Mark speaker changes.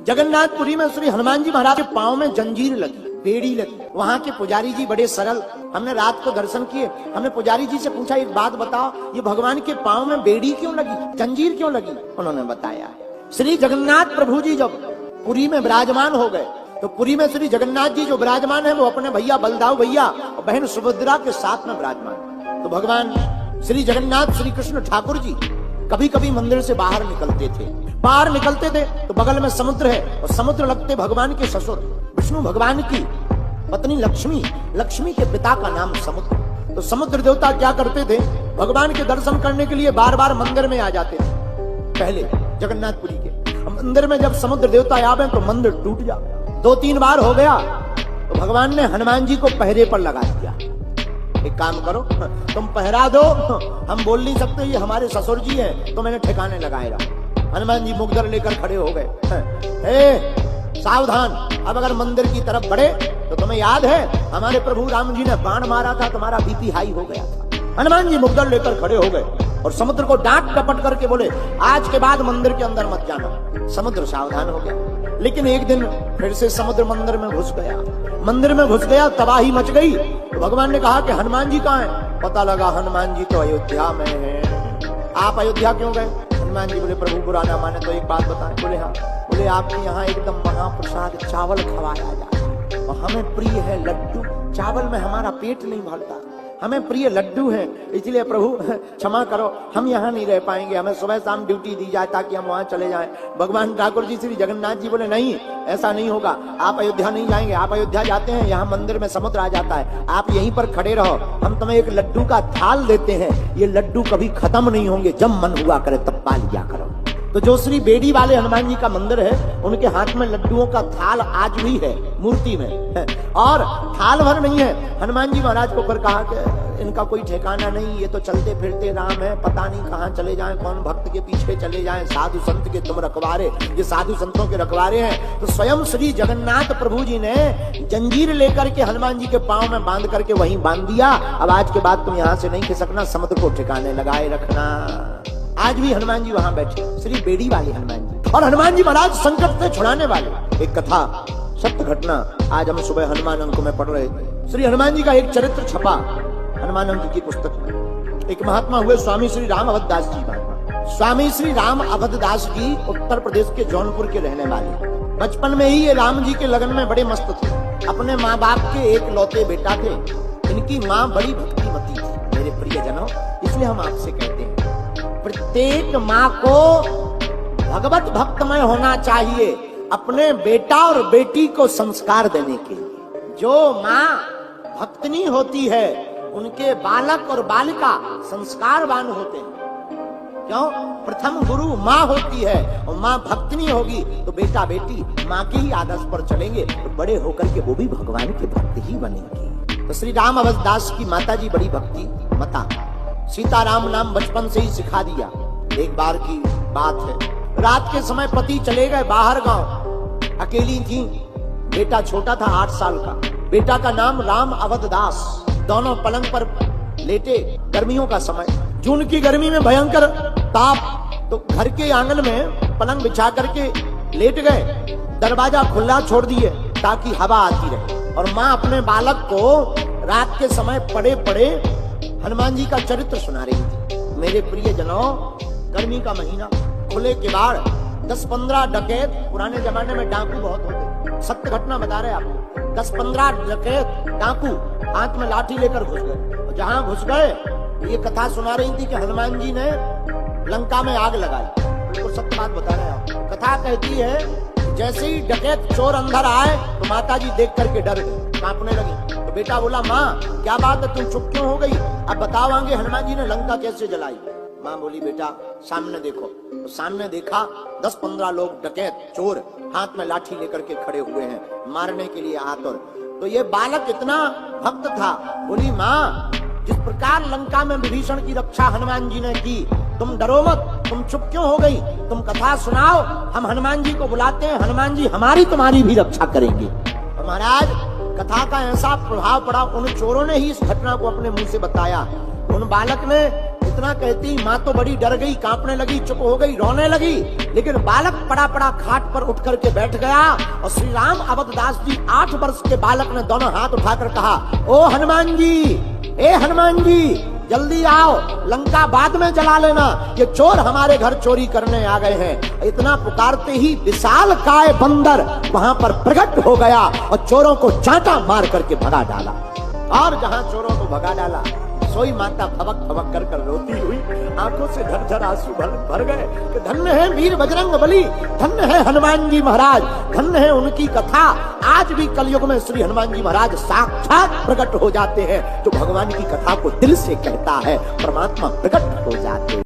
Speaker 1: जगन्नाथपुरी में श्री हनुमान जी महाराज के पांव में जंजीर लगी, बेड़ी लगी। वहां के पुजारी जी बड़े सरल, हमने रात को दर्शन किए, हमने पुजारी जी से पूछा एक बात बताओ, ये भगवान के पांव में बेड़ी क्यों लगी, जंजीर क्यों लगी? उन्होंने बताया श्री जगन्नाथ प्रभु जी जब पुरी में विराजमान हो गए तो पुरी में श्री जगन्नाथ जी जो विराजमान है वो अपने भैया बलदाऊ भैया और बहन सुभद्रा के साथ में विराजमान। तो भगवान श्री जगन्नाथ श्री कृष्ण ठाकुर जी कभी कभी मंदिर से बाहर निकलते थे। बाहर निकलते थे तो बगल में समुद्र है और समुद्र लगते भगवान के ससुर विष्णु भगवान की पत्नी लक्ष्मी, लक्ष्मी के पिता का नाम समुद्र। तो समुद्र देवता क्या करते थे, भगवान के दर्शन करने के लिए बार बार मंदिर में आ जाते थे। पहले जगन्नाथपुरी के मंदिर में जब समुद्र देवता आवे तो मंदिर टूट जा। 2-3 बार हो गया तो भगवान ने हनुमान जी को पहरे पर लगा दिया। एक काम करो, तुम पहरा दो, हम बोल नहीं सकते ये हमारे ससुर जी हैं, तो मैंने ठिकाने लगाए रहा। हनुमान जी मुगदर लेकर खड़े हो गए। सावधान, अब अगर मंदिर की तरफ बढ़े तो तुम्हें याद है हमारे प्रभु राम जी ने बाण मारा था, तुम्हारा बीपी हाई हो गया था। हनुमान जी मुगदर लेकर खड़े हो गए और समुद्र को डांट डपट करके बोले आज के बाद मंदिर के अंदर मत जाना। समुद्र सावधान हो गया, लेकिन एक दिन फिर से समुद्र मंदिर में घुस गया। मंदिर में घुस गया, तबाही मच गई। तो भगवान ने कहा कि हनुमान जी कहाँ हैं? पता लगा हनुमान जी तो अयोध्या में हैं। आप अयोध्या क्यों गए? हनुमान जी बोले प्रभु बुरा ना माने तो एक बात बताएं। बोले हाँ। बोले आपके यहाँ एकदम महाप्रसाद चावल खवाया जाए और हमें प्रिय है लड्डू, चावल में हमारा पेट नहीं भरता, हमें प्रिय लड्डू है, इसलिए प्रभु क्षमा करो हम यहाँ नहीं रह पाएंगे, हमें सुबह शाम ड्यूटी दी जाए ताकि हम वहाँ चले जाएं। भगवान ठाकुर जी श्री जगन्नाथ जी बोले नहीं, ऐसा नहीं होगा, आप अयोध्या नहीं जाएंगे। आप अयोध्या जाते हैं यहाँ मंदिर में समुद्र आ जाता है, आप यहीं पर खड़े रहो, हम तुम्हें एक लड्डू का थाल देते हैं, ये लड्डू कभी खत्म नहीं होंगे, जब मन हुआ करे तब पा लिया करो। तो जो श्री बेड़ी वाले हनुमान जी का मंदिर है उनके हाथ में लड्डुओं का थाल आज भी है मूर्ति में, और थाल भर नहीं है। हनुमान जी महाराज को फिर कहा कि इनका कोई ठिकाना नहीं, ये तो चलते फिरते राम है, पता नहीं कहाँ चले जाएं, कौन भक्त के पीछे चले जाएं, साधु संत के तुम रखवारे, ये साधु संतों के रखवारे हैं। तो स्वयं श्री जगन्नाथ प्रभु जी ने जंजीर लेकर के हनुमान जी के पांव में बांध करके वहीं बांध दिया। अब आज के बाद तुम यहाँ से नहीं खिसकना, समुद्र को ठिकाने लगाए रखना। आज भी हनुमान जी वहां बैठे, श्री बेड़ी वाले हनुमान जी। और हनुमान जी महाराज संकट से छुड़ाने वाले। एक कथा, सत्य घटना, आज हम सुबह हनुमान अंक में पढ़ रहे थे। श्री हनुमान जी का एक चरित्र छपा हनुमान अंक की पुस्तक में। एक महात्मा हुए स्वामी श्री राम अवधदास जी महात्मा। स्वामी श्री राम अवधदास जी उत्तर प्रदेश के जौनपुर के रहने वाले। बचपन में ही ये राम जी के लगन में बड़े मस्त थे। अपने माँ बाप के एक लौते बेटा थे। इनकी माँ बड़ी भक्तिमती थी मेरे प्रियजनों, इसलिए हम आपसे कहते हैं प्रत्येक माँ को भगवत भक्तमय होना चाहिए अपने बेटा और बेटी को संस्कार देने के लिए। जो माँ भक्तनी होती है उनके बालक और बालिका संस्कारवान होते हैं। क्यों? प्रथम गुरु माँ होती है और माँ भक्तनी होगी तो बेटा बेटी माँ के ही आदर्श पर चलेंगे, तो बड़े होकर के वो भी भगवान के भक्त ही बनेंगे। तो श्री राम अवधदास की माता जी बड़ी भक्ति मता, सीताराम नाम बचपन से ही सिखा दिया। एक बार की बात है, रात के समय पति चले गए बाहर गांव, अकेली थी, बेटा छोटा था 8 साल का, बेटा का नाम राम अवधदास। दोनों पलंग पर लेटे, गर्मियों का समय, जून की गर्मी में भयंकर ताप, तो घर के आंगन में पलंग बिछा करके लेट गए, दरवाजा खुला छोड़ दिए ताकि हवा आती रहे। और माँ अपने बालक को रात के समय पड़े पड़े हनुमान जी का चरित्र सुना रही थी। मेरे प्रिय जनों, गर्मी का महीना, खुले किवाड़, 10-15 डकैत, पुराने जमाने में डाकू बहुत होते, सत्य घटना बता रहे आपको। 10-15 डकैत डाकू हाथ में लाठी लेकर घुस गए। जहां घुस गए ये कथा सुना रही थी कि हनुमान जी ने लंका में आग लगाई। बिल्कुल सत्य बात बता रहे हैं। कथा कहती है जैसे ही डकैत चोर अंदर आए तो माता जी देख करके डर गई, कांपने लगी। तो बेटा बोला माँ क्या बात है, तुम चुप क्यों हो गई? अब बतावांगे हनुमान जी ने लंका कैसे जलाई। माँ बोली बेटा सामने देखो। तो सामने देखा 10-15 लोग डकैत चोर हाथ में लाठी लेकर के खड़े हुए हैं, मारने के लिए आतुर। तो ये बालक इतना भक्त था। बोली माँ जिस प्रकार लंका में विभीषण की रक्षा हनुमान जी ने की, तुम डरो मत, तुम चुप क्यों हो गई, तुम कथा सुनाओ, हम हनुमान जी को बुलाते हैं, हनुमान जी हमारी तुम्हारी भी रक्षा करेंगे। और महाराज कथा का ऐसा प्रभाव पड़ा, उन चोरों ने ही इस घटना को अपने मुंह से बताया। उन बालक ने इतना कहती ही माँ तो बड़ी डर गई, कांपने लगी, चुप हो गई, रोने लगी। लेकिन बालक पड़ा पड़ा खाट पर उठ करके बैठ गया और श्री राम अवधदास जी 8 वर्ष के बालक ने दोनों हाथ उठाकर कहा, ओ हनुमान जी, ए हनुमान जी, जल्दी आओ, लंका बाद में जला लेना, ये चोर हमारे घर चोरी करने आ गए हैं। इतना पुकारते ही विशाल काय बंदर वहां पर प्रकट हो गया और चोरों को चांटा मार करके भगा डाला। और जहां चोरों को भगा डाला, सोई माता भबक भबक कर रोती हुई आंखों से झरझर आंसू भर गए कि धन्य है वीर बजरंग बली, धन्य है हनुमान जी महाराज, धन्य है उनकी कथा। आज भी कलयुग में श्री हनुमान जी महाराज साक्षात प्रकट हो जाते हैं। जो भगवान की कथा को दिल से कहता है, परमात्मा प्रकट हो जाते हैं।